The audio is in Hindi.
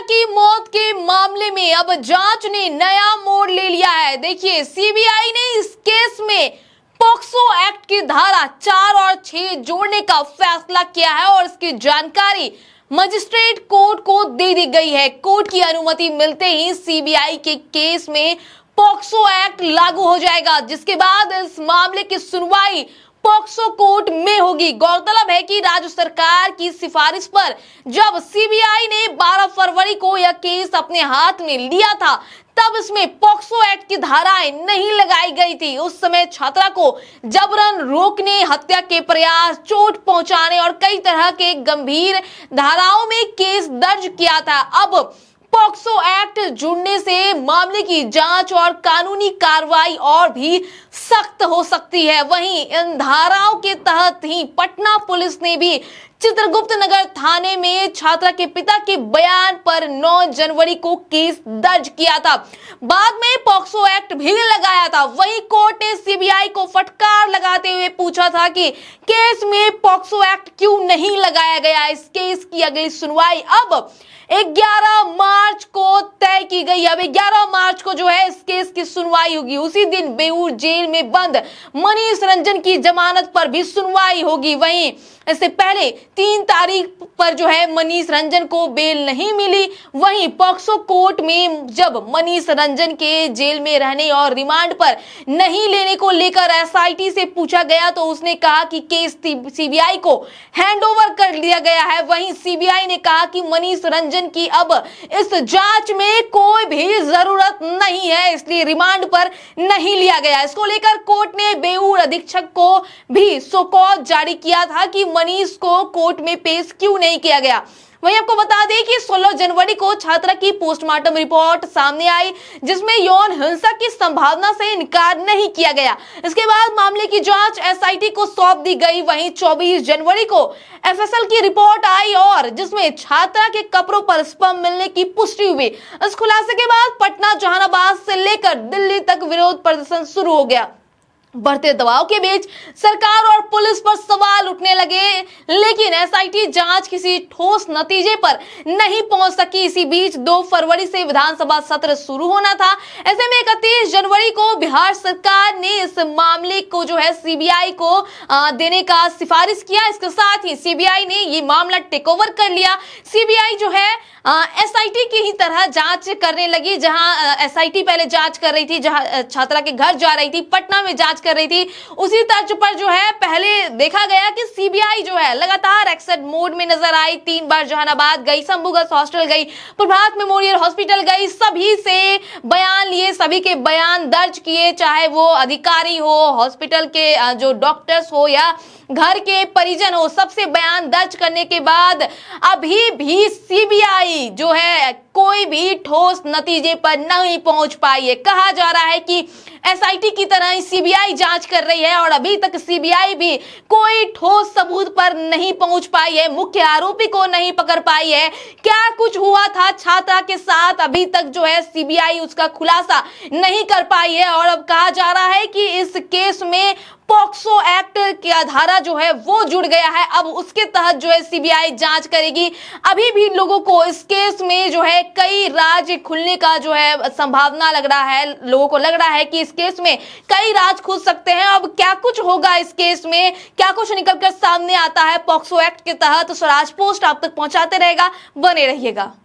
की मौत के मामले में अब जांच ने नया मोड़ ले लिया है। देखिए, सीबीआई ने इस केस में पॉक्सो एक्ट की धारा 4 और 6 जोड़ने का फैसला किया है और इसकी जानकारी मजिस्ट्रेट कोर्ट को दे दी गई है। कोर्ट की अनुमति मिलते ही सीबीआई के केस में पॉक्सो एक्ट लागू हो जाएगा, जिसके बाद इस मामले की सुनवाई पॉक्सो कोर्ट में होगी। गौरतलब है कि राज्य सरकार की सिफारिश पर जब सीबीआई ने 12 फरवरी को यह केस अपने हाथ में लिया था, तब इसमें पॉक्सो एक्ट की धाराएं नहीं लगाई गई थी। उस समय छात्रा को जबरन रोकने, हत्या के प्रयास, चोट पहुंचाने और कई तरह के गंभीर धाराओं में केस दर्ज किया था। अब पॉक्सो एक्ट जुड़ने से मामले की जांच और कानूनी कार्रवाई और भी सख्त हो सकती है। वहीं इन धाराओं के तहत ही पटना पुलिस ने भी चित्रगुप्त नगर थाने में छात्रा के पिता के बयान पर 9 जनवरी को केस दर्ज किया था। बाद में पॉक्सो एक्ट भी लगाया था। वहीं कोर्ट ने सीबीआई को फटकार लगाते हुए पूछा था कि केस में पॉक्सो एक्ट क्यों नहीं लगाया गया। इस केस की अगली सुनवाई अब 11 मार्च को तय की गई। अब 11 मार्च को जो है इस केस की सुनवाई होगी। उसी दिन बेऊर जेल में बंद मनीष रंजन की जमानत पर भी सुनवाई होगी। वहीं इससे पहले 3 तारीख पर जो है मनीष रंजन को बेल नहीं मिली। वहीं पॉक्सो कोर्ट में जब मनीष रंजन के जेल में रहने और रिमांड पर नहीं लेने को लेकर एसआईटी से पूछा गया तो उसने कहा कि केस सीबीआई को हैंडओवर कर दिया गया है। वहीं सीबीआई ने कहा कि मनीष रंजन की अब इस जांच में कोई भी जरूरत नहीं है, इसलिए रिमांड पर नहीं लिया गया। इसको लेकर कोर्ट ने बेऊर अधीक्षक को भी शोकॉज जारी किया था कि मनीष को कोर्ट में पेश क्यों नहीं किया गया। वहीं आपको बता दें कि 16 जनवरी को छात्रा की पोस्टमार्टम रिपोर्ट सामने आई, जिसमें यौन हिंसा की संभावना से इनकार नहीं किया गया। इसके बाद मामले की जांच एसआईटी को सौंप दी गई। वहीं 24 जनवरी को एफएसएल की रिपोर्ट आई और जिसमें छात्रा के कपड़ों पर स्पर्म मिलने की पुष्टि हुई। इस खुलासे के बाद पटना, जहानाबाद से लेकर दिल्ली तक विरोध प्रदर्शन शुरू हो गया। बढ़ते दबाव के बीच सरकार और पुलिस पर सवाल उठने लगे, लेकिन एसआईटी जांच किसी ठोस नतीजे पर नहीं पहुंच सकी। इसी बीच 2 फरवरी से विधानसभा सत्र शुरू होना था। ऐसे में 31 जनवरी को बिहार सरकार ने इस मामले को जो है सीबीआई को देने का सिफारिश किया। इसके साथ ही सीबीआई ने ये मामला टेक ओवर कर लिया। सीबीआई जो है एसआईटी की ही तरह जांच करने लगी। जहां एसआईटी पहले जांच कर रही थी, जहां छात्रा के घर जा रही थी, पटना में जांच कर रही थी, उसी तर्ज पर जो है पहले देखा गया कि सीबीआई जो है लगातार एक्शन मोड में नजर आई। 3 बार जहानाबाद गई, शंभूगढ़ हॉस्टल गई, प्रभात मेमोरियल हॉस्पिटल गई, सभी से बयान लिए, सभी के बयान दर्ज किए, चाहे वो अधिकारी हो, हॉस्पिटल के जो डॉक्टर्स हो या घर के परिजन हो, सबसे बयान दर्ज करने के बाद अभी भी सीबीआई जो है कोई भी ठोस नतीजे पर नहीं पहुंच पाई है। कहा जा रहा है कि एसआईटी की तरह ही सीबीआई जांच कर रही है और अभी तक सीबीआई भी कोई ठोस सबूत पर नहीं पहुंच पाई है, मुख्य आरोपी को नहीं पकड़ पाई है। क्या कुछ हुआ था छात्रा के साथ, अभी तक जो है सीबीआई उसका खुलासा नहीं कर पाई है। और अब कहा जा रहा है कि इस केस में पॉक्सो एक्ट की धारा जो है वो जुड़ गया है। अब उसके तहत जो है सीबीआई जांच करेगी। अभी भी लोगों को इस केस में जो है कई राज खुलने का जो है संभावना लग रहा है। लोगों को लग रहा है कि इस केस में कई राज खुल सकते हैं। अब क्या कुछ होगा इस केस में, क्या कुछ निकलकर सामने आता है पॉक्सो एक्ट के तहत, स्वराज पोस्ट आप तक पहुंचाते रहेगा। बने रहिएगा।